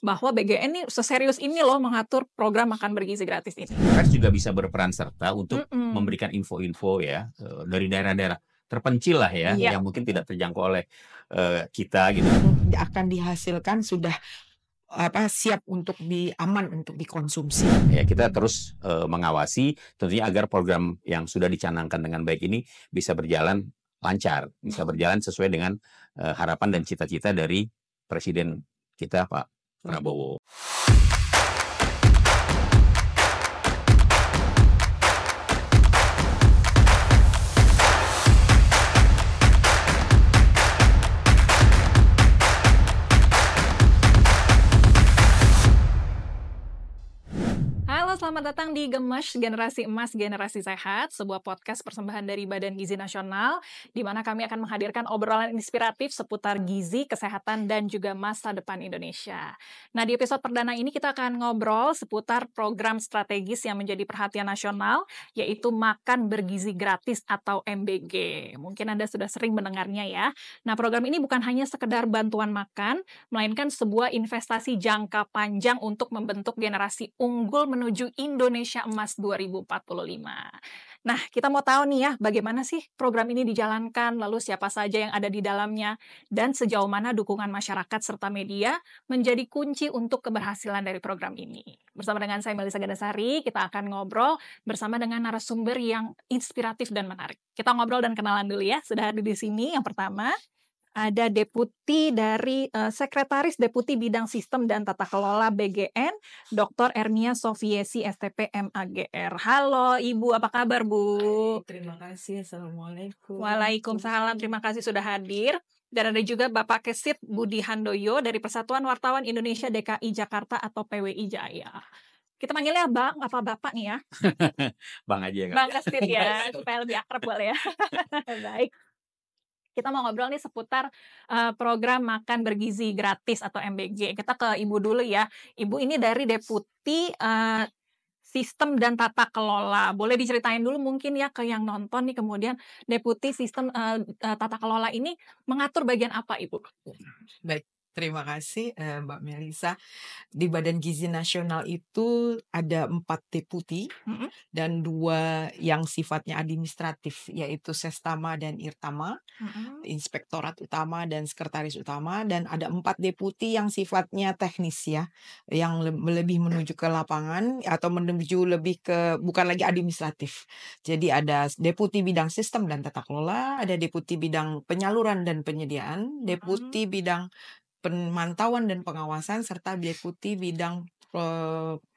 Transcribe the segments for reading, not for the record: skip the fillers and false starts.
bahwa BGN nih seserius ini loh mengatur program makan bergizi gratis ini. Pers juga bisa berperan serta untuk Mhm. memberikan info-info ya, dari daerah-daerah terpencil lah ya, Iya. yang mungkin tidak terjangkau oleh, kita gitu. Akan dihasilkan sudah siap untuk aman untuk dikonsumsi. Ya kita terus, mengawasi tentunya agar program yang sudah dicanangkan dengan baik ini bisa berjalan lancar, bisa berjalan sesuai dengan, harapan dan cita-cita dari Presiden kita Pak Prabowo. Halo, selamat datang di Gemes Generasi Emas Generasi Sehat, sebuah podcast persembahan dari Badan Gizi Nasional, di mana kami akan menghadirkan obrolan inspiratif seputar gizi, kesehatan, dan juga masa depan Indonesia. Nah, di episode perdana ini kita akan ngobrol seputar program strategis yang menjadi perhatian nasional, yaitu Makan Bergizi Gratis atau MBG. Mungkin Anda sudah sering mendengarnya ya. Nah, program ini bukan hanya sekedar bantuan makan, melainkan sebuah investasi jangka panjang untuk membentuk generasi unggul menuju Indonesia Emas 2045. Nah, kita mau tahu nih ya, bagaimana sih program ini dijalankan, lalu siapa saja yang ada di dalamnya, dan sejauh mana dukungan masyarakat serta media menjadi kunci untuk keberhasilan dari program ini. Bersama dengan saya Melisa Gadasari, kita akan ngobrol bersama dengan narasumber yang inspiratif dan menarik. Kita ngobrol dan kenalan dulu ya, sudah hadir di sini. Yang pertama, ada deputi dari Sekretaris Deputi Bidang Sistem dan Tata Kelola BGN, Dr. Ernia Sofiesi, STP MAGR. Halo Ibu, apa kabar Bu? Terima kasih. Assalamualaikum. Waalaikumsalam, terima kasih sudah hadir. Dan ada juga Bapak Kesit Budi Handoyo dari Persatuan Wartawan Indonesia DKI Jakarta atau PWI Jaya. Kita panggilnya Bang apa Bapak nih ya? Bang aja ya, Kak. Bang Kesit ya, supaya lebih akrab boleh ya. Baik. Kita mau ngobrol nih seputar program makan bergizi gratis atau MBG. Kita ke Ibu dulu ya. Ibu ini dari Deputi Sistem dan Tata Kelola. Boleh diceritain dulu mungkin ya ke yang nonton nih, kemudian Deputi Sistem Tata Kelola ini mengatur bagian apa, Ibu? Baik, terima kasih Mbak Melisa. Di Badan Gizi Nasional itu ada 4 deputi Mhm. dan 2 yang sifatnya administratif, yaitu Sestama dan Irtama, Mhm. Inspektorat Utama dan Sekretaris Utama, dan ada 4 deputi yang sifatnya teknis ya, yang lebih menuju ke lapangan atau menuju lebih ke bukan lagi administratif. Jadi ada Deputi Bidang Sistem dan Tata Kelola, ada Deputi Bidang Penyaluran dan Penyediaan, Deputi Bidang Pemantauan dan Pengawasan, serta Deputi Bidang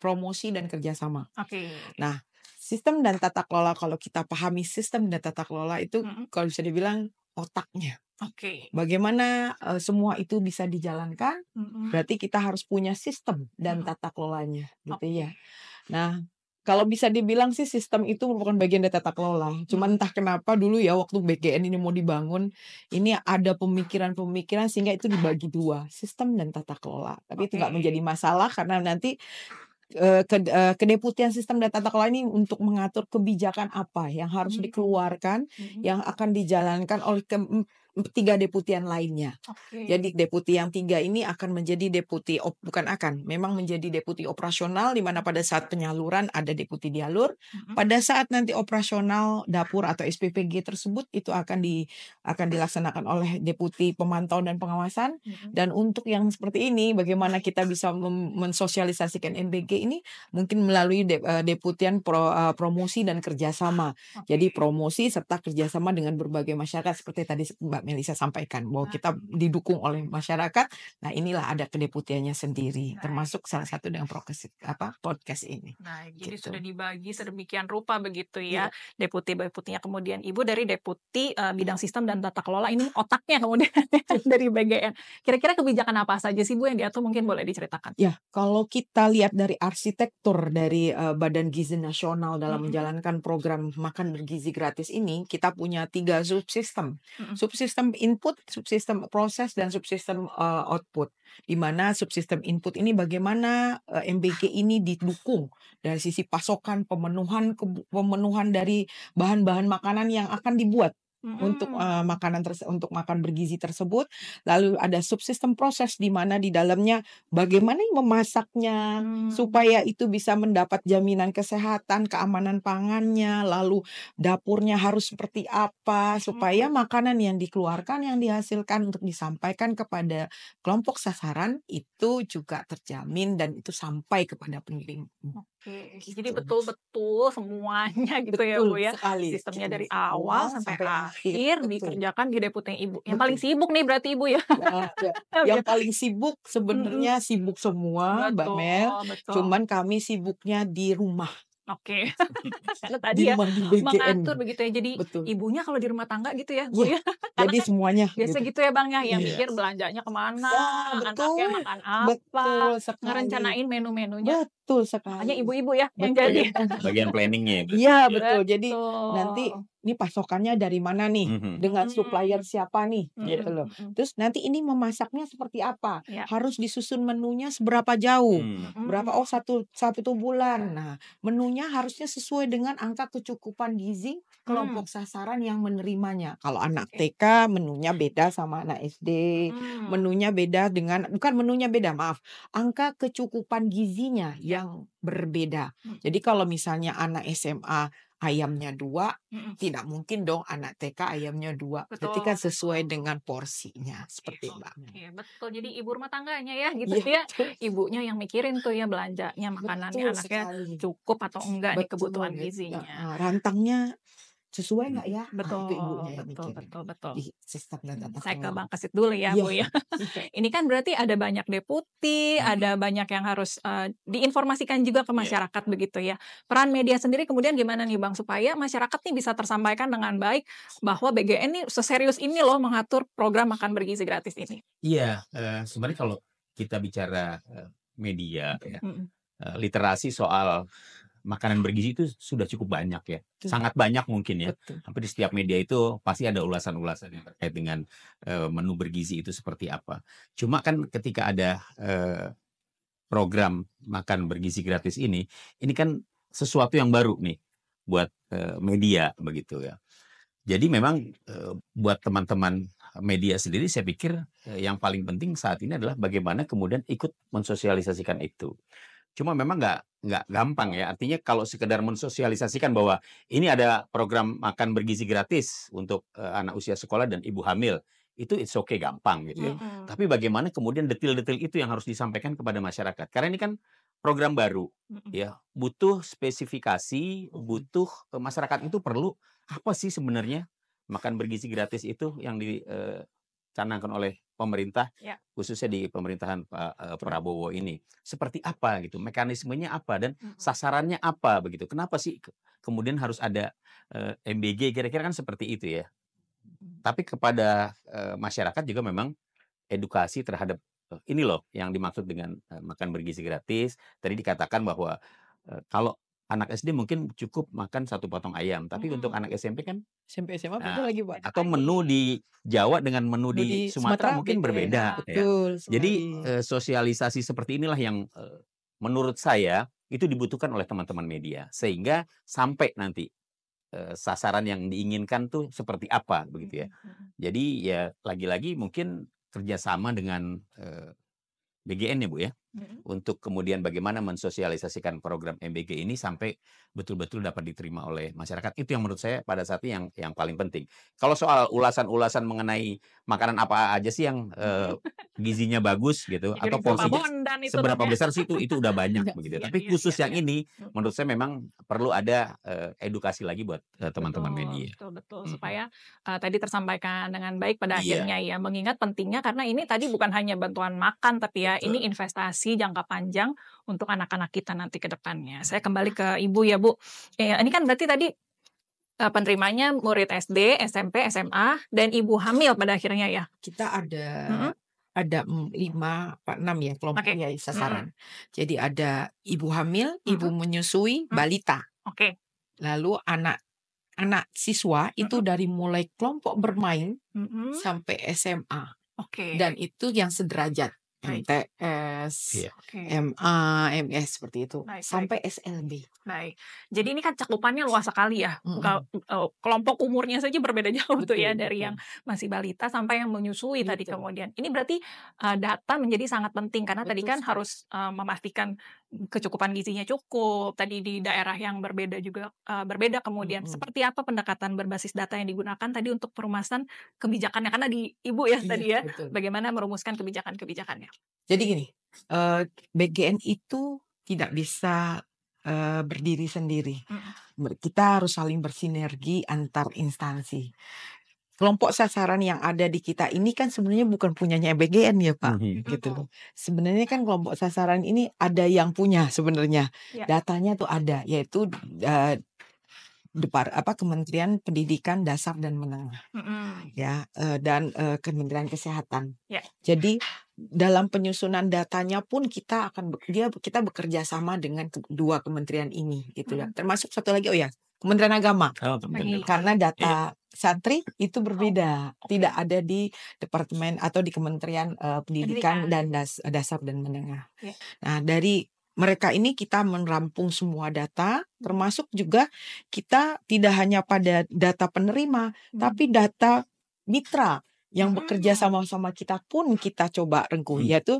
Promosi dan Kerjasama. Oke. Nah, sistem dan tata kelola, kalau kita pahami sistem dan tata kelola itu kalau bisa dibilang otaknya. Oke. Bagaimana semua itu bisa dijalankan, berarti kita harus punya sistem dan tata kelolanya gitu ya. Nah, kalau bisa dibilang sih sistem itu merupakan bagian dari tata kelola. Cuman entah kenapa dulu ya waktu BGN ini mau dibangun, ini ada pemikiran-pemikiran sehingga itu dibagi 2, sistem dan tata kelola. Tapi itu nggak menjadi masalah karena nanti kedeputian sistem dan tata kelola ini untuk mengatur kebijakan apa yang harus dikeluarkan, yang akan dijalankan oleh 3 deputian lainnya. Jadi deputi yang 3 ini akan menjadi deputi memang menjadi deputi operasional, di mana pada saat penyaluran ada deputi dialur. Pada saat nanti operasional dapur atau SPPG tersebut itu akan dilaksanakan oleh deputi pemantau dan pengawasan. Dan untuk yang seperti ini, bagaimana kita bisa mensosialisasikan MBG ini mungkin melalui deputian promosi dan kerjasama. Jadi promosi serta kerjasama dengan berbagai masyarakat seperti tadi Mbak Melisa sampaikan bahwa kita didukung oleh masyarakat. Nah, inilah ada kedeputiannya sendiri, termasuk salah satu dengan podcast ini. Nah, jadi Gitu. sudah dibagi sedemikian rupa begitu ya, deputi-deputinya. Kemudian Ibu dari Deputi Bidang Sistem dan Tata Kelola, ini otaknya kemudian dari BGN. Kira-kira kebijakan apa saja sih Bu yang diatur, mungkin boleh diceritakan? Ya, kalau kita lihat dari arsitektur dari Badan Gizi Nasional dalam menjalankan program makan bergizi gratis ini, kita punya 3 subsistem. Subsistem input, subsistem proses, dan subsistem output. Di mana subsistem input ini bagaimana MBG ini didukung dari sisi pasokan, pemenuhan dari bahan-bahan makanan yang akan dibuat untuk untuk makan bergizi tersebut. Lalu ada subsistem proses di mana di dalamnya bagaimana memasaknya supaya itu bisa mendapat jaminan kesehatan, keamanan pangannya, lalu dapurnya harus seperti apa supaya makanan yang dikeluarkan, yang dihasilkan untuk disampaikan kepada kelompok sasaran itu juga terjamin dan itu sampai kepada pengirim. Oke, Gitu. jadi betul-betul semuanya gitu ya Bu Betul ya. sekali. Sistemnya dari Awal awal sampai sampai akhir betul. dikerjakan di deputinya Ibu. Yang paling Betul. sibuk nih berarti Ibu ya. Ya, Biar yang paling sibuk sebenarnya sibuk semua Mbak Mel, betul. cuman kami sibuknya di rumah. Oke. Karena Di tadi ya rumah di BGN. mengatur begitu ya. Jadi Betul. ibunya kalau di rumah tangga gitu ya Bu Iya, ya. Karena jadi kan semuanya biasa gitu. gitu ya Bang ya, yang Iya. mikir belanjanya kemana, Ya, anaknya betul. makan apa, Betul sekali. ngerencanain menu-menunya. Betul Makanya sekali. ibu-ibu ya yang Betul. jadi. Bagian planningnya ya, Bu? Iya, betul. Jadi nanti Betul. ini pasokannya dari mana nih? Dengan supplier siapa nih? Gitu loh. Terus nanti ini memasaknya seperti apa? Ya. Harus disusun menunya seberapa jauh? Berapa? Oh, satu bulan. Nah, menunya harusnya sesuai dengan angka kecukupan gizi kelompok sasaran yang menerimanya. Kalau anak TK menunya beda sama anak SD. Menunya beda dengan, bukan menunya beda, maaf. Angka kecukupan gizinya yang berbeda. Jadi kalau misalnya anak SMA ayamnya 2, tidak mungkin dong anak TK ayamnya 2. Berarti kan sesuai dengan porsinya seperti Mbak. Iya betul. Jadi ibu rumah tangganya ya gitu Iya, ya. Ibunya yang mikirin tuh ya belanjanya, makanannya betul anaknya sekali. cukup atau enggak nih kebutuhan Betul. gizinya. Rantangnya sesuai nggak ya? Betul, Itu ibunya yang betul, mikirin. betul. Di sistem data Saya ke teknologi. Bang Kesit dulu ya, Iya. Bu ya. Ini kan berarti ada banyak deputi, ada banyak yang harus diinformasikan juga ke masyarakat begitu ya. Peran media sendiri kemudian gimana nih Bang supaya masyarakat nih bisa tersampaikan dengan baik bahwa BGN nih seserius ini loh mengatur program makan bergizi gratis ini. Iya, sebenarnya kalau kita bicara media ya, literasi soal makanan bergizi itu sudah cukup banyak ya, sangat banyak mungkin ya. Betul. Hampir di setiap media itu pasti ada ulasan-ulasan yang terkait dengan menu bergizi itu seperti apa. Cuma kan ketika ada program makan bergizi gratis ini kan sesuatu yang baru nih buat media begitu ya. Jadi memang buat teman-teman media sendiri saya pikir yang paling penting saat ini adalah bagaimana kemudian ikut mensosialisasikan itu. Cuma memang nggak gampang ya. Artinya kalau sekedar mensosialisasikan bahwa ini ada program makan bergizi gratis untuk anak usia sekolah dan ibu hamil, itu it's okay, gampang gitu ya. Tapi bagaimana kemudian detail-detail itu yang harus disampaikan kepada masyarakat. Karena ini kan program baru, ya butuh spesifikasi, butuh masyarakat itu perlu apa sih sebenarnya makan bergizi gratis itu yang dicanangkan oleh pemerintah, khususnya di pemerintahan Pak Prabowo ini. Seperti apa gitu, mekanismenya apa, dan sasarannya apa begitu. Kenapa sih kemudian harus ada MBG, kira-kira kan seperti itu ya. Tapi kepada masyarakat juga memang edukasi terhadap ini loh yang dimaksud dengan makan bergizi gratis. Tadi dikatakan bahwa kalau anak SD mungkin cukup makan 1 potong ayam, tapi untuk anak SMP kan SMP SMA beda lagi Pak. atau menu di Jawa dengan menu di Sumatera mungkin berbeda. Betul. Ya. Jadi sosialisasi seperti inilah yang menurut saya itu dibutuhkan oleh teman-teman media sehingga sampai nanti sasaran yang diinginkan tuh seperti apa begitu ya. Jadi ya lagi-lagi mungkin kerjasama dengan BGN ya Bu ya, untuk kemudian bagaimana mensosialisasikan program MBG ini sampai betul-betul dapat diterima oleh masyarakat. Itu yang menurut saya pada saat ini yang paling penting. Kalau soal ulasan-ulasan mengenai makanan apa aja sih yang gizinya bagus gitu, atau porsinya seberapa besar sih itu udah banyak begitu. Tapi khusus yang ini menurut saya memang perlu ada edukasi lagi buat teman-teman media. Betul. Supaya tadi tersampaikan dengan baik pada akhirnya ya, mengingat pentingnya karena ini tadi bukan hanya bantuan makan tapi ya ini investasi jangka panjang untuk anak-anak kita nanti ke depannya. Saya kembali ke Ibu ya Bu. Ini kan berarti tadi penerimanya murid SD, SMP, SMA, dan ibu hamil pada akhirnya ya. Kita ada 5 apa 6 ya kelompok ya sasaran. Jadi ada ibu hamil, ibu menyusui, balita. Lalu anak siswa itu dari mulai kelompok bermain sampai SMA. Dan itu yang sederajat. Baik. MTS, Iya. Oke. MA, MS seperti itu, Baik, baik. sampai SLB. Baik. Jadi ini kan cakupannya luas sekali ya. Kelompok umurnya saja berbeda jauh tuh ya, Betul, dari yang betul. masih balita sampai yang menyusui tadi Gitu. kemudian. Ini berarti data menjadi sangat penting karena tadi Betul kan sekali. harus memastikan kecukupan gizinya cukup. Tadi di daerah yang berbeda juga berbeda kemudian. Seperti apa pendekatan berbasis data yang digunakan tadi untuk perumasan kebijakannya? Karena di Ibu ya Iya, tadi ya, betul. bagaimana merumuskan kebijakan-kebijakannya. Jadi gini, BGN itu tidak bisa berdiri sendiri. Kita harus saling bersinergi antar instansi. Kelompok sasaran yang ada di kita ini kan sebenarnya bukan punyanya BGN ya Pak, gitu loh. Sebenarnya kan kelompok sasaran ini ada yang punya sebenarnya. Ya. Datanya tuh ada, yaitu Kementerian Pendidikan Dasar dan Menengah, ya, dan Kementerian Kesehatan. Ya. Jadi dalam penyusunan datanya pun kita bekerja sama dengan kedua kementerian ini, gitu ya. Termasuk satu lagi, Kementerian Agama. Karena data santri itu berbeda, tidak ada di departemen atau di Kementerian Pendidikan dan Dasar dan Menengah. Ya. Nah, dari mereka ini kita merampung semua data, termasuk juga kita tidak hanya pada data penerima, tapi data mitra yang bekerja sama-sama kita pun kita coba rengkuh, yaitu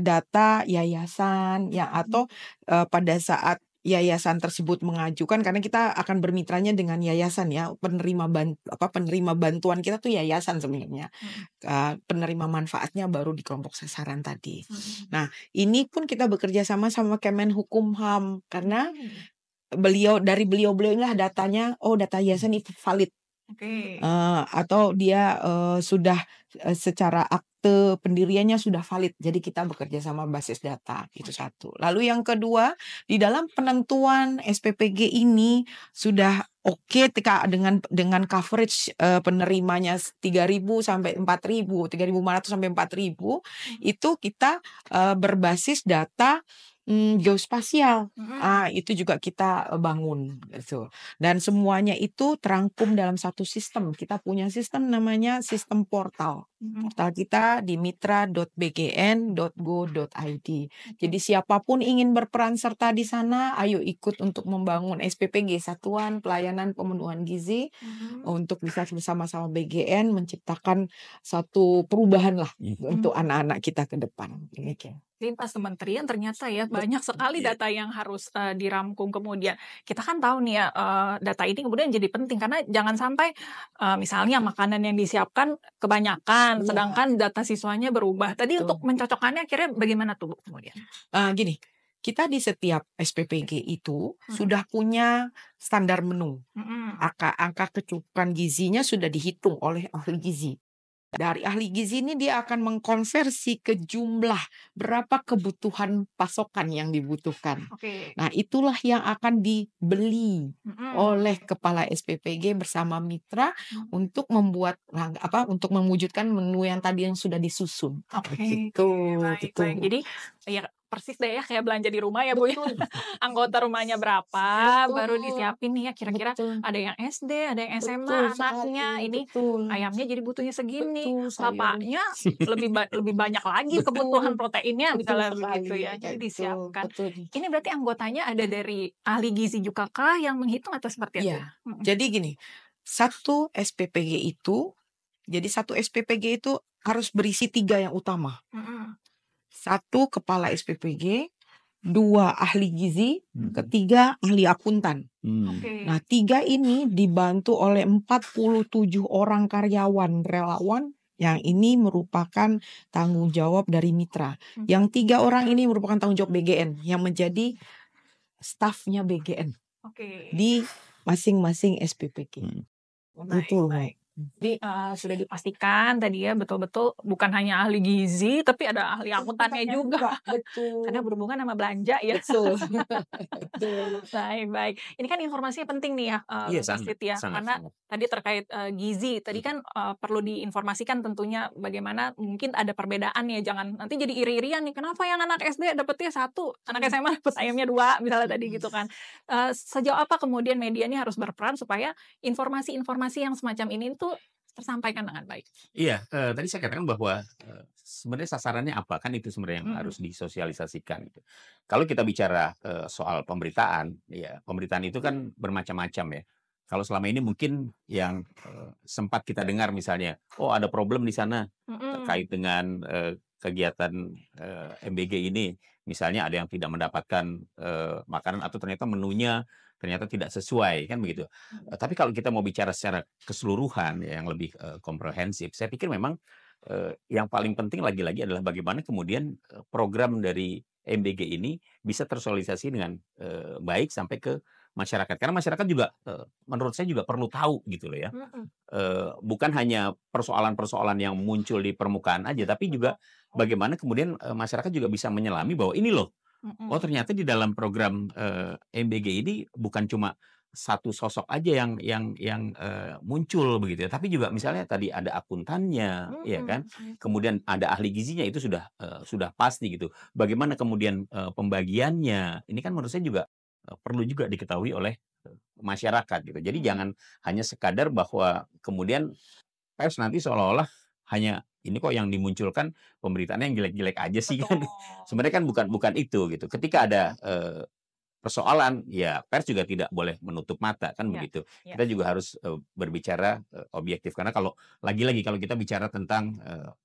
data yayasan ya, atau pada saat yayasan tersebut mengajukan, karena kita akan bermitranya dengan yayasan ya, penerima bantuan kita tuh yayasan sebenarnya. Penerima manfaatnya baru di kelompok sasaran tadi. Nah, ini pun kita bekerja sama Kemenhukumham, karena beliau inilah datanya, data yayasan itu valid. Atau dia sudah secara akte pendiriannya sudah valid. Jadi kita bekerja sama basis data, itu satu. Lalu yang kedua, di dalam penentuan SPPG ini sudah oke dengan coverage penerimanya 3.000 sampai 4.000, 3.500 sampai 4.000, itu kita berbasis data geospasial. Itu juga kita bangun gitu. Dan semuanya itu terangkum dalam satu sistem. Kita punya sistem namanya sistem portal. Portal kita di mitra.bgn.go.id. Jadi siapapun ingin berperan serta di sana, ayo ikut untuk membangun SPPG, Satuan Pelayanan Pemenuhan Gizi, untuk bisa bersama-sama BGN menciptakan satu perubahan lah untuk anak-anak kita ke depan. Demikian. Lintas kementerian ternyata ya banyak sekali data yang harus dirangkum. Kemudian kita kan tahu nih ya, data ini kemudian jadi penting karena jangan sampai misalnya makanan yang disiapkan kebanyakan, sedangkan data siswanya berubah. Tadi untuk mencocokkannya akhirnya bagaimana tuh Bu kemudian? Gini, kita di setiap SPPG itu sudah punya standar menu. Angka kecukupan gizinya sudah dihitung oleh ahli gizi. Dari ahli gizi ini dia akan mengkonversi ke jumlah berapa kebutuhan pasokan yang dibutuhkan. Nah, itulah yang akan dibeli oleh kepala SPPG bersama mitra untuk untuk mewujudkan menu yang tadi yang sudah disusun. Gitu. Baik. Jadi ya persis deh ya kayak belanja di rumah ya Bu. Anggota rumahnya berapa, baru disiapin nih ya kira-kira ada yang SD, ada yang SMA anaknya, ini ayamnya jadi butuhnya segini, bapaknya lebih banyak lagi kebutuhan proteinnya misalnya begitu ya. Jadi disiapkan. Ini berarti anggotanya ada dari ahli gizi juga kah yang menghitung atau seperti itu? Jadi gini, satu SPPG itu harus berisi 3 yang utama. 1 kepala SPPG, 2 ahli gizi, ketiga ahli akuntan. Nah, 3 ini dibantu oleh 47 orang karyawan relawan yang ini merupakan tanggung jawab dari mitra. Yang 3 orang ini merupakan tanggung jawab BGN yang menjadi stafnya BGN di masing-masing SPPG. Baik. Jadi sudah dipastikan tadi ya betul-betul bukan hanya ahli gizi tapi ada ahli akuntannya juga. Betul. Karena berhubungan sama belanja ya. Betul. Baik. Ini kan informasinya penting nih ya, Wasit ya. Karena tadi terkait gizi, tadi kan perlu diinformasikan tentunya bagaimana mungkin ada perbedaan ya. Jangan nanti jadi iri-irian nih. Kenapa yang anak SD dapetnya 1, anak SMA dapat ayamnya 2 misalnya tadi gitu kan. Sejauh apa kemudian media ini harus berperan supaya informasi-informasi yang semacam ini tuh tersampaikan dengan baik. Iya, tadi saya katakan bahwa, sebenarnya sasarannya apa, kan itu sebenarnya yang harus disosialisasikan gitu. Kalau kita bicara, soal pemberitaan, ya pemberitaan itu kan bermacam-macam ya. Kalau selama ini mungkin yang, sempat kita dengar misalnya, "Oh ada problem di sana terkait dengan, kegiatan, MBG ini." Misalnya ada yang tidak mendapatkan, makanan atau ternyata menunya ternyata tidak sesuai, kan begitu. Tapi kalau kita mau bicara secara keseluruhan ya, yang lebih, komprehensif, saya pikir memang, yang paling penting lagi-lagi adalah bagaimana kemudian, program dari MBG ini bisa tersosialisasi dengan, baik sampai ke masyarakat. Karena masyarakat juga, menurut saya juga perlu tahu gitu loh ya, bukan hanya persoalan-persoalan yang muncul di permukaan aja, tapi juga bagaimana kemudian, masyarakat juga bisa menyelami bahwa ini loh, oh ternyata di dalam program, MBG ini bukan cuma satu sosok aja yang muncul begitu ya, tapi juga misalnya tadi ada akuntannya, ya kan, kemudian ada ahli gizinya itu sudah pasti gitu. Bagaimana kemudian, pembagiannya, ini kan menurut saya juga, perlu juga diketahui oleh, masyarakat gitu. Jadi jangan hanya sekadar bahwa kemudian pers nanti seolah-olah hanya ini kok yang dimunculkan pemberitaannya yang jelek-jelek aja sih kan. Sebenarnya kan bukan itu gitu. Ketika ada, persoalan, ya pers juga tidak boleh menutup mata kan begitu. Kita juga harus, berbicara, objektif karena kalau lagi-lagi kalau kita bicara tentang,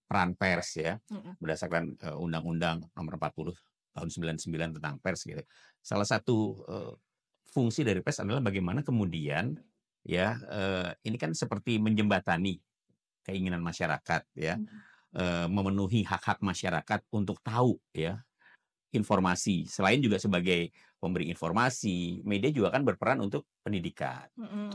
peran pers ya, berdasarkan, Undang-Undang Nomor 40 Tahun 99 tentang pers gitu. Salah satu, fungsi dari pers adalah bagaimana kemudian ya, ini kan seperti menjembatani keinginan masyarakat ya, memenuhi hak-hak masyarakat untuk tahu ya informasi. Selain juga sebagai pemberi informasi, media juga kan berperan untuk pendidikan,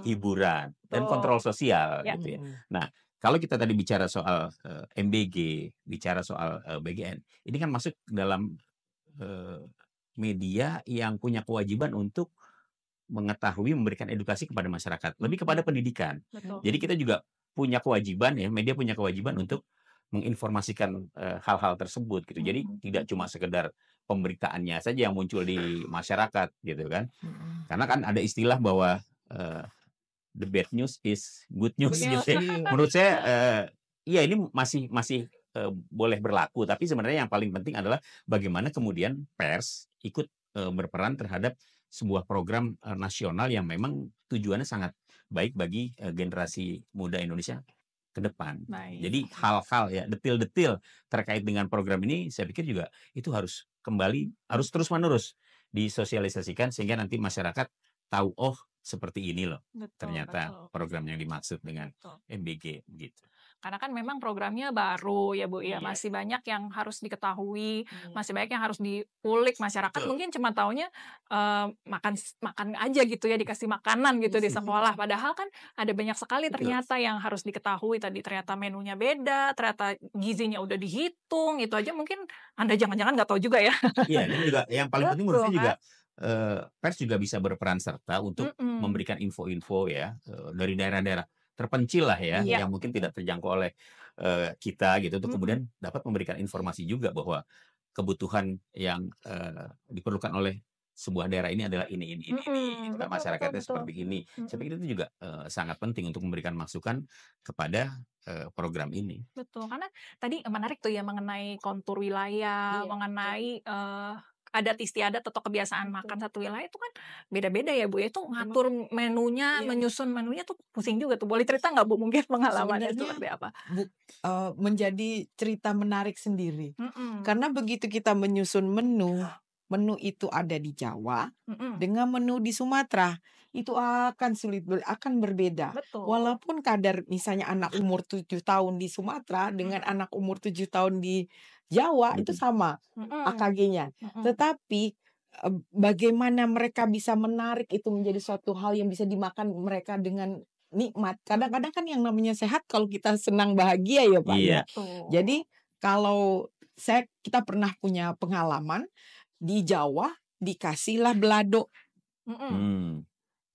hiburan, dan kontrol sosial gitu ya. Nah, kalau kita tadi bicara soal, MBG, bicara soal, BGN, ini kan masuk dalam, eee, media yang punya kewajiban untuk mengetahui, memberikan edukasi kepada masyarakat, lebih kepada pendidikan. Jadi kita juga punya kewajiban ya, media punya kewajiban untuk menginformasikan, hal-hal tersebut gitu. Jadi tidak cuma sekedar pemberitaannya saja yang muncul di masyarakat gitu kan. Karena kan ada istilah bahwa, the bad news is good news gitu ya. Menurut saya, iya ini masih masih, boleh berlaku, tapi sebenarnya yang paling penting adalah bagaimana kemudian pers ikut, berperan terhadap sebuah program, nasional yang memang tujuannya sangat baik bagi, generasi muda Indonesia ke depan. Jadi hal-hal ya, detil-detil terkait dengan program ini saya pikir juga itu harus harus terus-menerus disosialisasikan sehingga nanti masyarakat tahu, oh seperti ini loh ternyata program yang dimaksud dengan MBG gitu. Karena kan memang programnya baru ya Bu ya, masih banyak yang harus diketahui, masih banyak yang harus diulik masyarakat. Mungkin cuma taunya makan aja gitu ya, dikasih makanan gitu di sekolah. Padahal kan ada banyak sekali ternyata yang harus diketahui. Tadi ternyata menunya beda, ternyata gizinya udah dihitung. Itu aja mungkin Anda jangan-jangan nggak tahu juga ya. Iya, dan juga yang paling penting menurut saya juga pers juga bisa berperan serta untuk memberikan info-info ya, dari daerah-daerah terpencil lah ya, yang mungkin tidak terjangkau oleh, kita gitu, untuk kemudian dapat memberikan informasi juga bahwa kebutuhan yang, diperlukan oleh sebuah daerah ini adalah ini, gitu kan, masyarakatnya seperti ini. Saya pikir itu juga, sangat penting untuk memberikan masukan kepada, program ini. Betul, karena tadi menarik tuh ya mengenai kontur wilayah, mengenai, adat istiadat atau kebiasaan makan satu wilayah itu kan beda-beda ya Bu ya, itu ngatur menunya, menyusun menunya tuh pusing juga tuh. Boleh cerita nggak Bu mungkin pengalamannya Sebenarnya seperti apa? menjadi cerita menarik sendiri. Karena begitu kita menyusun menu itu ada di Jawa dengan menu di Sumatera, itu akan akan berbeda. Betul. Walaupun kadar misalnya anak umur 7 tahun di Sumatera dengan anak umur 7 tahun di Jawa itu sama AKG-nya. Tetapi bagaimana mereka bisa menarik itu menjadi suatu hal yang bisa dimakan mereka dengan nikmat. Kadang-kadang kan yang namanya sehat kalau kita senang bahagia ya Pak ya. Jadi kalau kita pernah punya pengalaman di Jawa dikasihlah belado,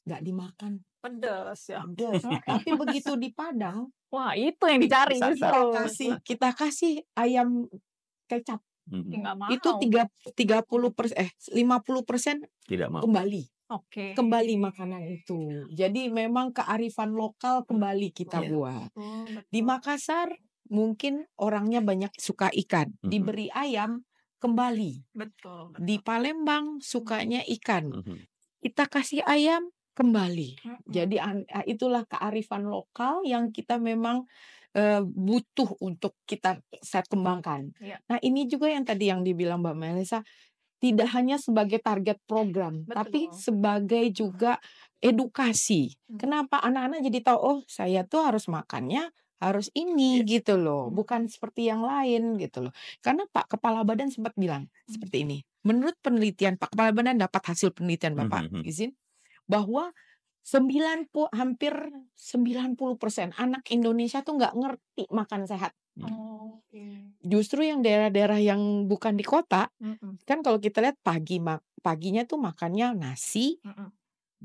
nggak dimakan, Pedas ya. pedes. Tapi begitu di Padang, Wah itu yang dicari justru. kita kasih ayam kecap, Nggak mau. itu 50% Tidak mau. kembali. Oke. kembali makanan itu. Jadi memang kearifan lokal kembali kita Iya. buat. Betul, Di betul. Makassar mungkin orangnya banyak suka ikan, Mhm. diberi ayam kembali. Betul, Di betul. Palembang sukanya ikan, Mhm. kita kasih ayam kembali. Mhm. Jadi itulah kearifan lokal yang kita memang butuh untuk saya kembangkan. Iya. Nah, ini juga yang tadi yang dibilang Mbak Melisa, tidak hanya sebagai target program, tapi Betul. sebagai juga edukasi. Kenapa anak-anak jadi tahu, oh saya tuh harus makannya harus ini gitu loh, bukan seperti yang lain gitu loh. Karena Pak Kepala Badan sempat bilang seperti ini. Menurut penelitian Pak Kepala Badan dapat hasil penelitian Bapak Mhm. izin bahwa hampir 90% anak Indonesia tuh nggak ngerti makan sehat. Oke. Justru yang daerah-daerah yang bukan di kota, Mhm. kan kalau kita lihat paginya tuh makannya nasi, Mhm.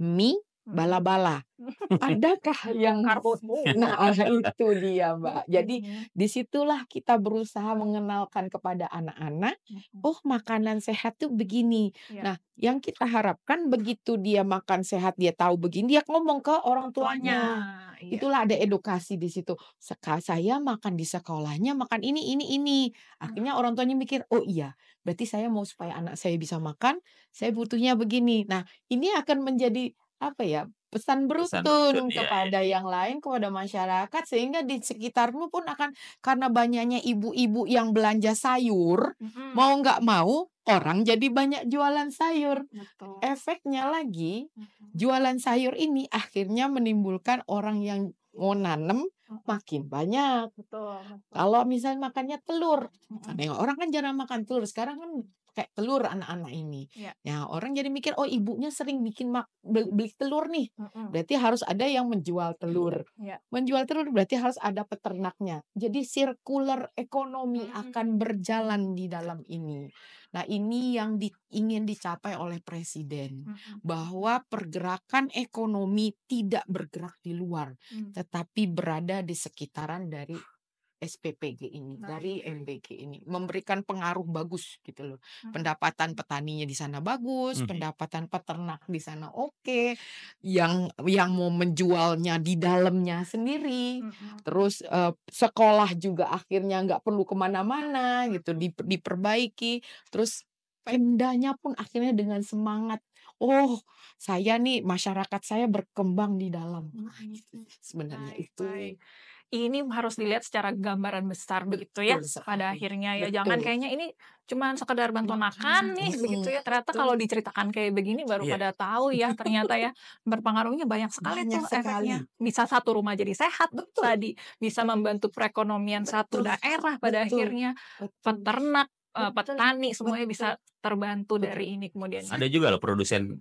mie, Mhm. bala-bala. Adakah yang Karbo nah itu dia Mbak. Jadi Mhm. disitulah kita berusaha mengenalkan kepada anak-anak, Mhm. oh makanan sehat tuh begini. Iya. Nah, yang kita harapkan begitu dia makan sehat, dia tahu begini, dia ngomong ke orang tuanya. Iya. Itulah ada edukasi di situ. Saya makan di sekolahnya makan ini. Akhirnya orang tuanya mikir, oh iya, berarti saya mau supaya anak saya bisa makan, saya butuhnya begini. Nah, ini akan menjadi apa ya? Pesan Pesan beruntun beruntun, iya, iya. kepada yang lain, kepada masyarakat, sehingga di sekitarmu pun akan, karena banyaknya ibu-ibu yang belanja sayur, Mhm. mau nggak mau orang jadi banyak jualan sayur. Betul. Efeknya lagi, Mhm. jualan sayur ini akhirnya menimbulkan orang yang mau nanem Mhm. makin banyak. Betul, betul. Kalau misalnya makannya telur, Mhm. karena orang kan jarang makan telur, sekarang kan kayak telur anak-anak ini. Iya. Ya, orang jadi mikir, oh ibunya sering bikin beli telur nih. Mhm. Berarti harus ada yang menjual telur. Iya. Menjual telur berarti harus ada peternaknya. Jadi circular ekonomi akan berjalan di dalam ini. Nah, ini yang ingin dicapai oleh Presiden. Mhm. Bahwa pergerakan ekonomi tidak bergerak di luar, tetapi berada di sekitaran dari SPPG ini, dari MBG ini, memberikan pengaruh bagus gitu loh. Pendapatan petaninya di sana bagus, Mhm. pendapatan peternak di sana oke, yang mau menjualnya di dalamnya sendiri. Mhm. Terus sekolah juga akhirnya nggak perlu kemana-mana gitu, diperbaiki. Terus Pemdanya pun akhirnya dengan semangat, oh saya nih masyarakat saya berkembang di dalam. Nah, gitu. Sebenarnya Baik, itu. baik. Ini harus dilihat secara gambaran besar begitu ya, Betul pada sekali. akhirnya ya. Jangan Betul. kayaknya ini cuman sekedar bantuan makan nih, begitu ya. Ternyata Betul. kalau diceritakan kayak begini baru Iya. pada tahu ya, ternyata ya berpengaruhnya banyak sekali Banyak tuh sekali. efeknya. Bisa satu rumah jadi sehat Betul. tadi, bisa membantu perekonomian satu Betul. daerah pada Betul. akhirnya, Betul. peternak, Betul. petani semuanya Betul. bisa terbantu Betul. dari ini kemudian. Ada juga loh produsen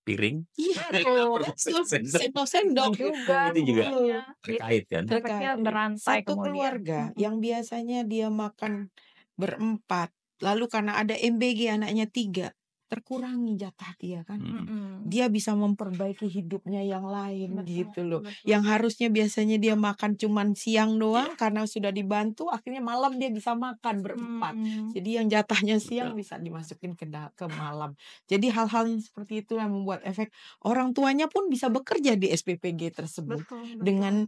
piring, Iya, produsen sendok, sendok Juga itu juga Betul. semuanya. terkait kan. Efeknya berantai Satu kemudian. keluarga Mhm. yang biasanya dia makan berempat, lalu karena ada MBG anaknya 3, terkurangi jatah dia kan. Mhm. Mhm. Dia bisa memperbaiki hidupnya yang lain Betul, gitu loh. betul. Yang harusnya biasanya dia makan cuman siang doang, karena sudah dibantu akhirnya malam dia bisa makan berempat. Jadi yang jatahnya siang bisa dimasukin ke malam. Jadi hal-hal yang seperti itu yang membuat efek orang tuanya pun bisa bekerja di SPPG tersebut Betul, betul. dengan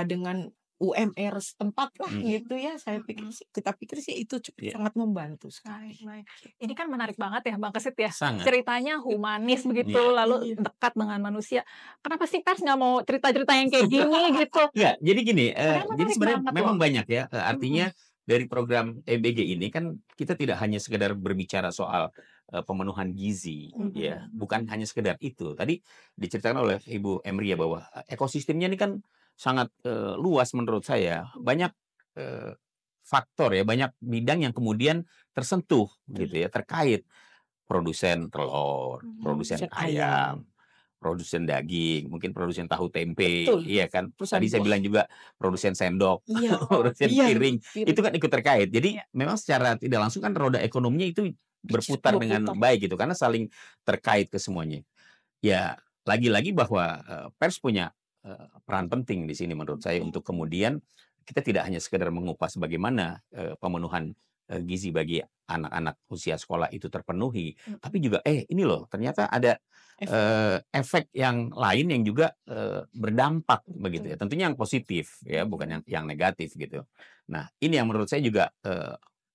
dengan UMR setempat lah gitu ya. Kita pikir sih itu Iya. sangat membantu sekali. Baik, baik. Ini kan menarik banget ya Bang Kesit ya. Sangat. Ceritanya humanis begitu, Iya. lalu dekat dengan manusia. Kenapa sih pers nggak mau cerita-cerita yang kayak gini gitu? Enggak, jadi gini, Padahal jadi menarik sebenarnya banget memang loh. banyak ya, artinya dari program EBG ini kan kita tidak hanya sekedar berbicara soal pemenuhan gizi, ya, bukan hanya sekedar itu. Tadi diceritakan oleh Ibu Emry ya bahwa ekosistemnya ini kan sangat luas menurut saya. Banyak faktor ya, banyak bidang yang kemudian tersentuh gitu ya, terkait produsen telur, produsen Produsen ayam. ayam, produsen daging, mungkin produsen tahu tempe, Betul. iya kan. Perusahaan Tadi saya buah. bilang juga produsen sendok, Iya. produsen Iya, piring, itu kan ikut terkait. Jadi Iya. memang secara tidak langsung kan roda ekonominya itu berputar dengan baik gitu, karena saling terkait ke semuanya. Ya, lagi-lagi bahwa pers punya peran penting di sini menurut saya untuk kemudian kita tidak hanya sekedar mengupas bagaimana pemenuhan gizi bagi anak-anak usia sekolah itu terpenuhi, tapi juga ini loh ternyata ada efek yang lain yang juga berdampak begitu ya. Tentunya yang positif ya, bukan yang negatif gitu. Nah, ini yang menurut saya juga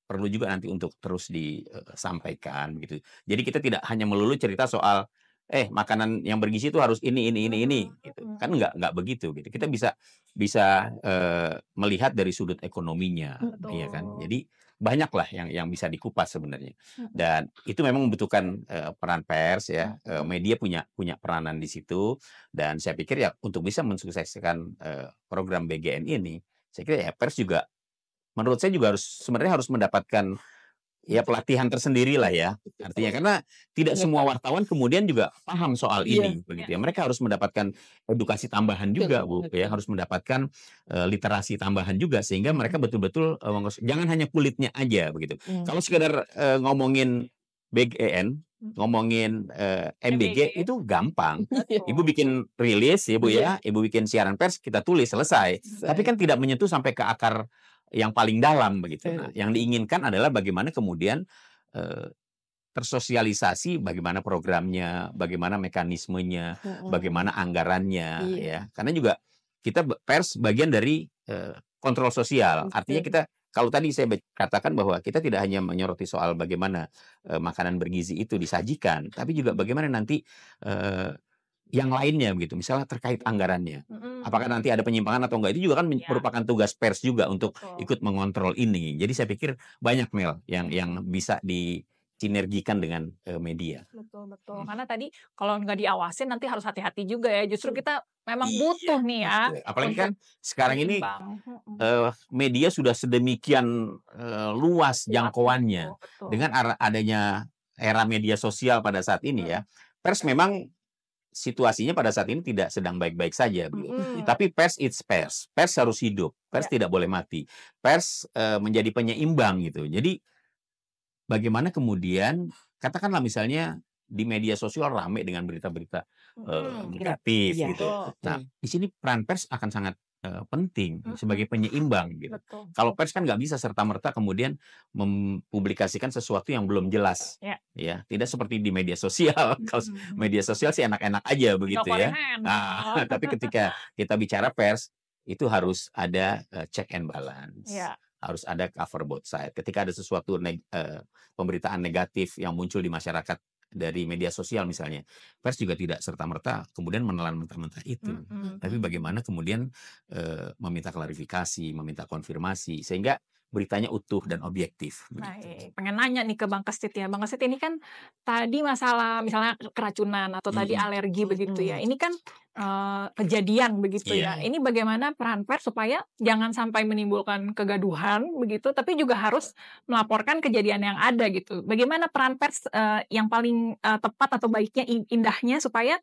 perlu juga nanti untuk terus disampaikan gitu. Jadi kita tidak hanya melulu cerita soal makanan yang bergizi itu harus ini gitu. Kan nggak begitu gitu. Kita bisa melihat dari sudut ekonominya, ya kan. Jadi banyaklah yang bisa dikupas sebenarnya. Dan itu memang membutuhkan peran pers ya. Media punya peranan di situ, dan saya pikir ya untuk bisa mensukseskan program BGN ini, saya kira ya pers juga menurut saya juga sebenarnya harus mendapatkan ya pelatihan tersendiri lah ya. Artinya karena tidak semua wartawan kemudian juga paham soal ini begitu ya. Mereka harus mendapatkan edukasi tambahan juga Bu ya, harus mendapatkan literasi tambahan juga sehingga mereka betul-betul jangan hanya kulitnya aja begitu. Kalau sekedar ngomongin BGN, ngomongin MBG itu gampang. Ibu bikin rilis ya Bu ya, Ibu bikin siaran pers, kita tulis selesai. Tapi kan tidak menyentuh sampai ke akar yang paling dalam begitu. Nah, yang diinginkan adalah bagaimana kemudian tersosialisasi bagaimana programnya, bagaimana mekanismenya, bagaimana anggarannya ya. Karena juga kita pers bagian dari kontrol sosial. Artinya kita kalau tadi saya katakan bahwa kita tidak hanya menyoroti soal bagaimana makanan bergizi itu disajikan, tapi juga bagaimana nanti yang lainnya begitu, misalnya terkait anggarannya. Apakah nanti ada penyimpangan atau enggak, itu juga kan merupakan tugas pers juga untuk ikut mengontrol ini. Jadi saya pikir banyak Mel yang bisa disinergikan dengan media. Betul. Karena tadi kalau nggak diawasin nanti harus hati-hati juga ya. Justru kita memang butuh nih ya. Apalagi kan sekarang ini media sudah sedemikian luas jangkauannya. Dengan adanya era media sosial pada saat ini ya, pers memang situasinya pada saat ini tidak sedang baik-baik saja. Tapi pers it's pers. Pers harus hidup. Pers tidak boleh mati. Pers menjadi penyeimbang gitu. Jadi bagaimana kemudian katakanlah misalnya di media sosial ramai dengan berita-berita negatif gitu. Nah, di sini peran pers akan sangat penting sebagai penyeimbang gitu. Kalau pers kan nggak bisa serta-merta kemudian mempublikasikan sesuatu yang belum jelas, ya tidak seperti di media sosial. Kalau media sosial sih enak-enak aja begitu ya. Nah, tapi ketika kita bicara pers itu harus ada check and balance, harus ada cover both side. Ketika ada sesuatu pemberitaan negatif yang muncul di masyarakat dari media sosial misalnya, pers juga tidak serta-merta kemudian menelan mentah-mentah itu. Tapi bagaimana kemudian meminta klarifikasi, meminta konfirmasi, sehingga beritanya utuh dan objektif. Baik, pengen nanya nih ke Bang Kesit ya. Bang Kesit ini kan tadi masalah misalnya keracunan atau tadi alergi begitu ya. Ini kan kejadian begitu ya. Ini bagaimana peran pers supaya jangan sampai menimbulkan kegaduhan begitu, tapi juga harus melaporkan kejadian yang ada gitu. Bagaimana peran pers yang paling tepat atau baiknya indahnya supaya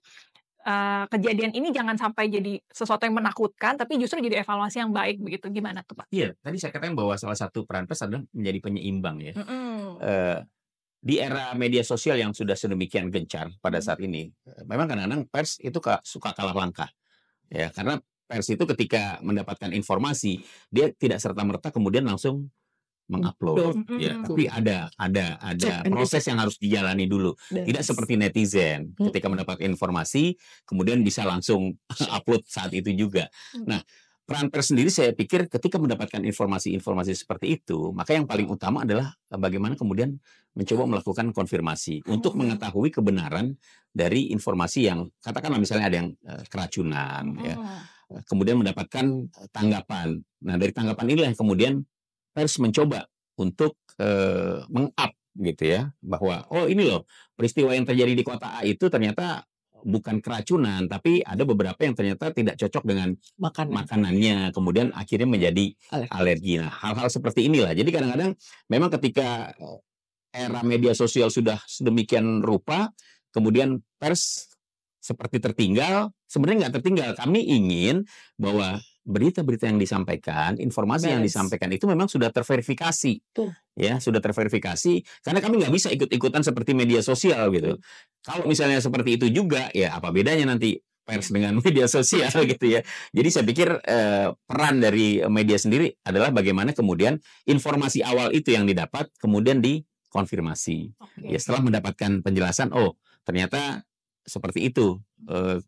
kejadian ini jangan sampai jadi sesuatu yang menakutkan, tapi justru jadi evaluasi yang baik begitu. Gimana tuh Pak? Iya, tadi saya katakan bahwa salah satu peran pers adalah menjadi penyeimbang ya. Di era media sosial yang sudah sedemikian gencar pada saat ini, memang kadang-kadang pers itu suka kalah langkah, ya karena pers itu ketika mendapatkan informasi dia tidak serta-merta kemudian langsung mengupload, ya. Tapi ada proses yang harus dijalani dulu. Tidak seperti netizen ketika mendapat informasi kemudian bisa langsung upload saat itu juga. Nah, peran pers sendiri saya pikir ketika mendapatkan informasi-informasi seperti itu, maka yang paling utama adalah bagaimana kemudian mencoba melakukan konfirmasi untuk mengetahui kebenaran dari informasi yang katakanlah misalnya ada yang keracunan, ya. Kemudian mendapatkan tanggapan. Nah, dari tanggapan inilah yang kemudian pers mencoba untuk meng-up gitu ya, bahwa oh ini loh peristiwa yang terjadi di kota A itu ternyata bukan keracunan, tapi ada beberapa yang ternyata tidak cocok dengan makanannya, kemudian akhirnya menjadi alergi. Nah, hal-hal seperti inilah. Jadi kadang-kadang memang ketika era media sosial sudah sedemikian rupa, kemudian pers seperti tertinggal. Sebenarnya nggak tertinggal. Kami ingin bahwa berita-berita yang disampaikan, informasi yang disampaikan itu memang sudah terverifikasi, ya sudah terverifikasi. Karena kami nggak bisa ikut-ikutan seperti media sosial gitu. Kalau misalnya seperti itu juga, ya apa bedanya nanti pers dengan media sosial gitu ya. Jadi saya pikir peran dari media sendiri adalah bagaimana kemudian informasi awal itu yang didapat kemudian dikonfirmasi. Ya setelah mendapatkan penjelasan, oh ternyata seperti itu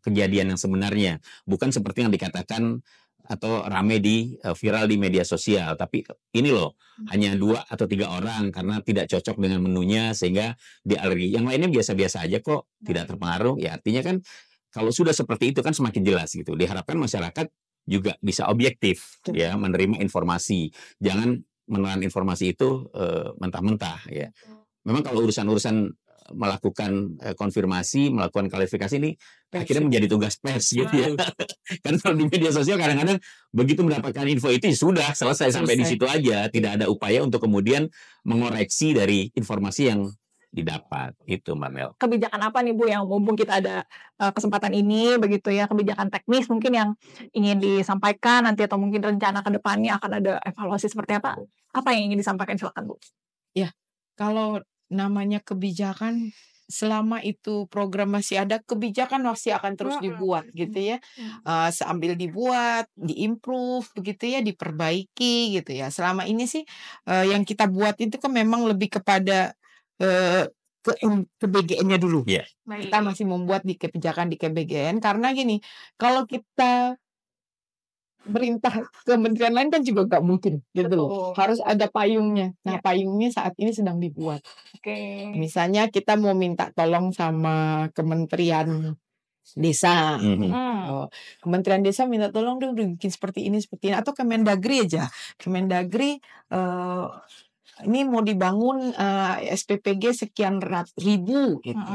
kejadian yang sebenarnya, bukan seperti yang dikatakan atau rame viral di media sosial, tapi ini loh hanya 2 atau 3 orang karena tidak cocok dengan menunya sehingga dia alergi. Yang lainnya biasa-biasa aja kok, tidak terpengaruh. Ya artinya kan kalau sudah seperti itu kan semakin jelas gitu. Diharapkan masyarakat juga bisa objektif ya menerima informasi. Jangan menelan informasi itu mentah-mentah ya. Memang kalau urusan-urusan melakukan konfirmasi, melakukan klarifikasi ini akhirnya menjadi tugas pers gitu ya. Kan kalau di media sosial kadang-kadang begitu mendapatkan info itu ya sudah selesai sampai di situ aja, tidak ada upaya untuk kemudian mengoreksi dari informasi yang didapat. Itu Mbak Mel. Kebijakan apa nih Bu yang mumpung kita ada kesempatan ini begitu ya, kebijakan teknis mungkin yang ingin disampaikan nanti atau mungkin rencana ke depannya akan ada evaluasi seperti apa? Apa yang ingin disampaikan, silakan Bu. Ya, kalau namanya kebijakan selama itu program masih ada, kebijakan masih akan terus dibuat gitu ya. Sambil dibuat, diimprove begitu ya, diperbaiki gitu ya. Selama ini sih yang kita buat itu kan memang lebih kepada ke BGN-nya dulu. Yeah. Kita masih membuat di kebijakan di KBGN karena gini, kalau kita perintah kementerian lain kan juga nggak mungkin gitu loh. Harus ada payungnya. Nah, payungnya saat ini sedang dibuat. Misalnya kita mau minta tolong sama Kementerian Desa. Kementerian Desa minta tolong dong bikin seperti ini atau Kemendagri aja. Kemendagri ini mau dibangun SPPG sekian ribu gitu.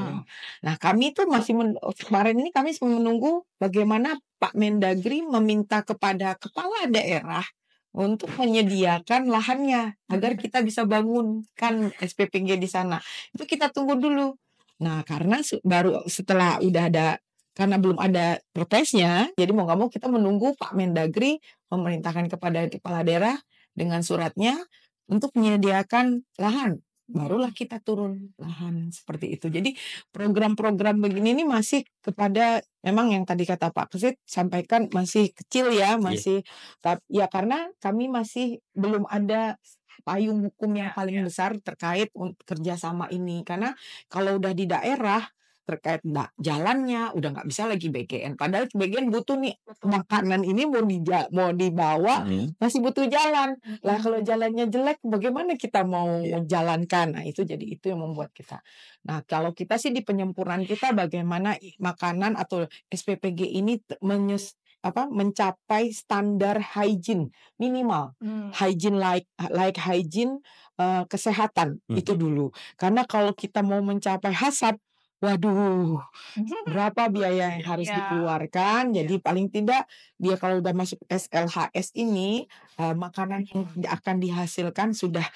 Nah, kami tuh masih kemarin ini kami menunggu bagaimana Pak Mendagri meminta kepada kepala daerah untuk menyediakan lahannya agar kita bisa bangunkan SPPG di sana. Itu kita tunggu dulu. Nah, karena baru setelah udah ada, karena belum ada protesnya, jadi mau nggak mau kita menunggu Pak Mendagri memerintahkan kepada kepala daerah dengan suratnya untuk menyediakan lahan. Barulah kita turun lahan seperti itu. Jadi program-program begini ini masih kepada, memang yang tadi kata Pak Kesit sampaikan masih kecil ya, masih ya karena kami masih belum ada payung hukum yang paling besar terkait kerjasama ini. Karena kalau udah di daerah terkait jalannya udah nggak bisa lagi BGN. Padahal BGN butuh nih makanan ini mau dibawa masih butuh jalan. Lah kalau jalannya jelek bagaimana kita mau menjalankan? Nah itu yang membuat kita. Nah kalau kita sih di penyempurnaan kita bagaimana makanan atau SPPG ini mencapai standar hygiene minimal, hygiene like hygiene kesehatan itu dulu. Karena kalau kita mau mencapai HACCP, waduh, berapa biaya yang harus dikeluarkan. Jadi paling tidak dia kalau udah masuk SLHS ini makanan yang akan dihasilkan sudah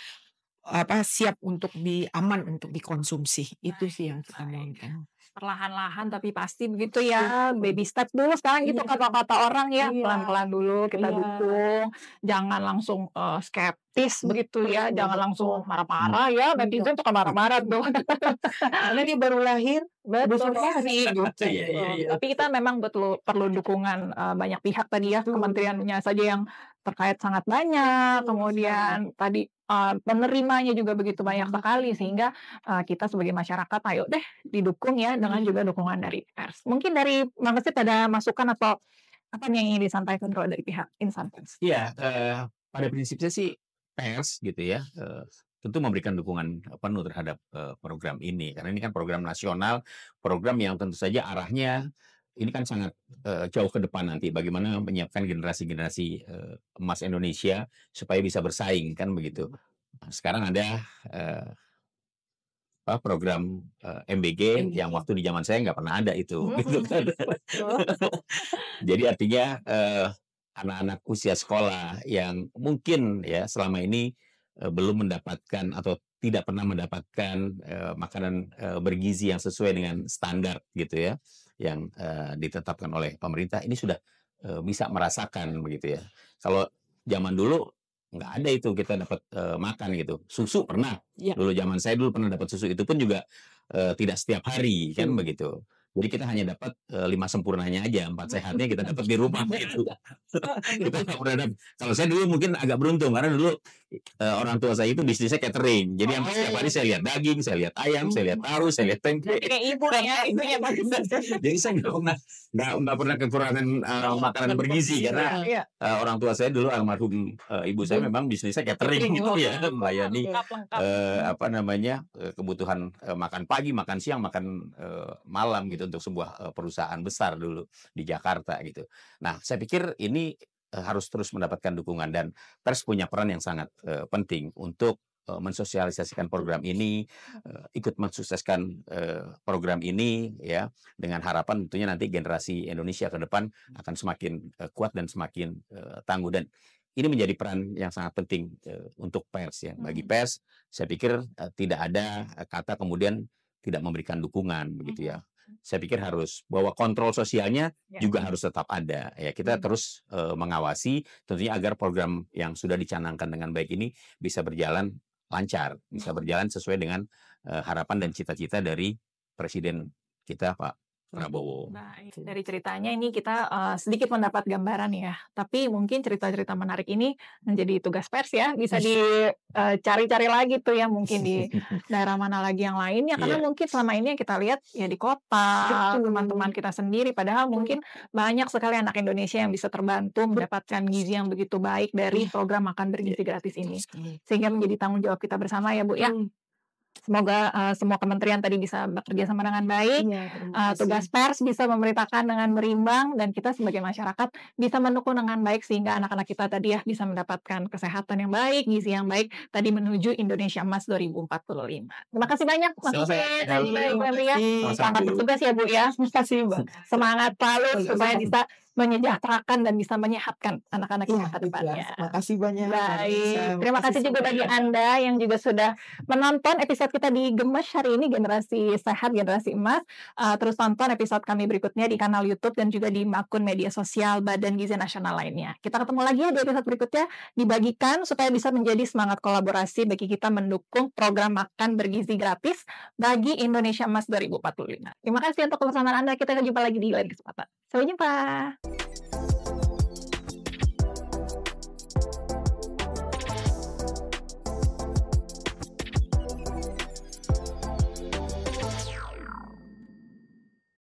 siap untuk aman untuk dikonsumsi. Itu sih yang kita mau. Perlahan-lahan tapi pasti begitu ya, baby step dulu sekarang gitu kata-kata orang ya, pelan-pelan dulu kita dukung, jangan langsung skeptis begitu ya, jangan langsung marah-marah ya, netizen suka marah-marah tuh. Karena dia baru lahir, betul gitu. Tapi kita memang perlu dukungan banyak pihak tadi ya, kementeriannya saja yang terkait sangat banyak, kemudian tadi penerimanya juga begitu banyak sekali sehingga kita sebagai masyarakat ayo deh didukung ya dengan juga dukungan dari pers. Mungkin dari Bang Kesit ada masukan atau apa yang ingin disampaikan kalau dari pihak insan pers? Iya, pada prinsipnya sih pers gitu ya tentu memberikan dukungan penuh terhadap program ini karena ini kan program nasional, program yang tentu saja arahnya ini kan sangat jauh ke depan nanti bagaimana menyiapkan generasi-generasi emas Indonesia supaya bisa bersaing kan begitu. Sekarang ada program MBG yang waktu di zaman saya nggak pernah ada itu. Gitu kan. Jadi artinya anak-anak usia sekolah yang mungkin ya selama ini belum mendapatkan atau tidak pernah mendapatkan makanan bergizi yang sesuai dengan standar gitu ya yang ditetapkan oleh pemerintah ini sudah bisa merasakan begitu ya. Kalau zaman dulu nggak ada itu kita dapat makan gitu. Susu pernah. Dulu zaman saya dulu pernah dapat susu itu pun juga tidak setiap hari kan begitu. Jadi kita hanya dapat 5 sempurnanya aja, 4 sehatnya kita dapat di rumah gitu. Kita nggak pernah dapat. Kalau saya dulu mungkin agak beruntung karena dulu orang tua saya itu bisnisnya catering. Jadi hampir setiap hari saya lihat daging, saya lihat ayam, saya lihat tahu, saya lihat tempe. Kayak ibu lah ya, ibunya bagus. Jadi saya nggak pernah kekurangan makanan bergizi karena Iya. orang tua saya dulu almarhum ibu saya memang bisnisnya catering gitu ya, melayani apa namanya kebutuhan makan pagi, makan siang, makan malam gitu untuk sebuah perusahaan besar dulu di Jakarta gitu. Nah, saya pikir ini harus terus mendapatkan dukungan dan pers punya peran yang sangat penting untuk mensosialisasikan program ini, ikut mensukseskan program ini ya, dengan harapan tentunya nanti generasi Indonesia ke depan akan semakin kuat dan semakin tangguh dan ini menjadi peran yang sangat penting untuk pers ya. Bagi pers, saya pikir tidak ada kata kemudian tidak memberikan dukungan begitu ya. Saya pikir harus bahwa kontrol sosialnya juga harus tetap ada ya. Kita terus mengawasi tentunya agar program yang sudah dicanangkan dengan baik ini bisa berjalan lancar, bisa berjalan sesuai dengan harapan dan cita-cita dari Presiden kita Pak Prabowo. Baik, dari ceritanya ini kita sedikit mendapat gambaran ya. Tapi mungkin cerita-cerita menarik ini menjadi tugas pers ya, bisa dicari-cari lagi tuh ya mungkin di daerah mana lagi yang lainnya. Karena mungkin selama ini yang kita lihat ya di kota, teman-teman kita sendiri. Padahal mungkin banyak sekali anak Indonesia yang bisa terbantu mendapatkan gizi yang begitu baik dari program makan bergizi gratis ini. Sehingga menjadi tanggung jawab kita bersama ya Bu ya. Semoga semua kementerian tadi bisa bekerja sama dengan baik, tugas pers bisa memberitakan dengan berimbang, dan kita sebagai masyarakat bisa mendukung dengan baik sehingga anak-anak kita tadi ya bisa mendapatkan kesehatan yang baik, gizi yang baik tadi menuju Indonesia Emas 2045. Terima kasih banyak Mas Ucit dan juga Ibu Emria. Selamat bertugas ya Bu ya. Terima kasih Bu. Semangat selalu supaya bisa menyejahterakan dan bisa menyehatkan anak-anak kita ke depannya. Terima kasih banyak. Baik. Terima kasih juga bagi Anda yang juga sudah menonton episode kita di Gemes hari ini, Generasi Sehat, Generasi Emas. Terus tonton episode kami berikutnya di kanal YouTube dan juga di akun media sosial Badan Gizi Nasional lainnya. Kita ketemu lagi ya di episode berikutnya, dibagikan supaya bisa menjadi semangat kolaborasi bagi kita mendukung program makan bergizi gratis bagi Indonesia Emas 2045. Terima kasih untuk kebersamaan Anda. Kita jumpa lagi di lain kesempatan. Sampai jumpa.